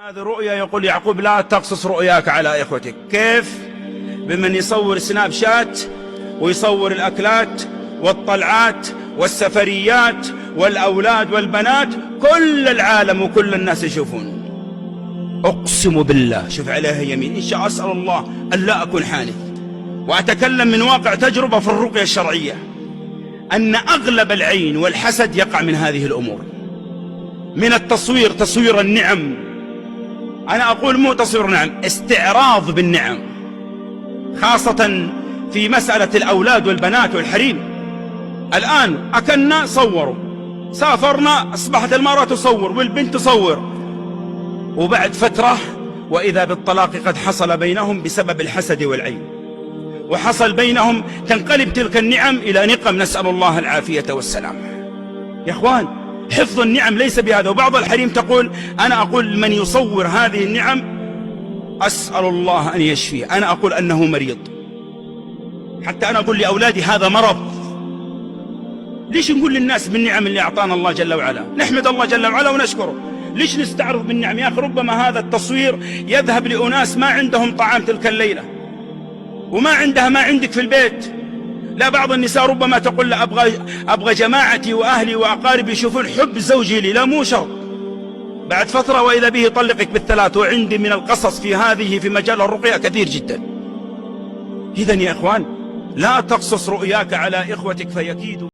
هذه رؤيا. يقول يعقوب لا تقصص رؤياك على إخوتك. كيف؟ بمن يصور سناب شات ويصور الأكلات والطلعات والسفريات والأولاد والبنات، كل العالم وكل الناس يشوفون. أقسم بالله، شوف عليها يمين، إن شاء أسأل الله أن لا أكون حانث وأتكلم من واقع تجربة في الرقية الشرعية، أن أغلب العين والحسد يقع من هذه الأمور، من التصوير، تصوير النعم. أنا أقول مو تصوير نعم، استعراض بالنعم، خاصة في مسألة الأولاد والبنات والحريم. الآن أكلنا صوروا، سافرنا أصبحت المرأة تصور والبنت تصور، وبعد فترة وإذا بالطلاق قد حصل بينهم بسبب الحسد والعين، وحصل بينهم تنقلب تلك النعم إلى نقم، نسأل الله العافية والسلام. يا إخوان، حفظ النعم ليس بهذا. وبعض الحريم تقول، أنا أقول من يصور هذه النعم أسأل الله أن يشفيه، أنا أقول أنه مريض. حتى أنا أقول لأولادي هذا مرض. ليش نقول للناس بالنعم اللي أعطانا الله جل وعلا؟ نحمد الله جل وعلا ونشكره. ليش نستعرض بالنعم؟ يا أخي ربما هذا التصوير يذهب لأناس ما عندهم طعام تلك الليلة، وما عندها ما عندك في البيت. لا، بعض النساء ربما تقول لا، أبغى جماعتي وأهلي وأقاربي يشوفون حب زوجي لي. لا، مو شرط. بعد فترة وإذا به يطلقك بالثلاث. وعندي من القصص في هذه في مجال الرقية كثير جدا. إذن يا إخوان، لا تقصص رؤياك على إخوتك فيكيدوا.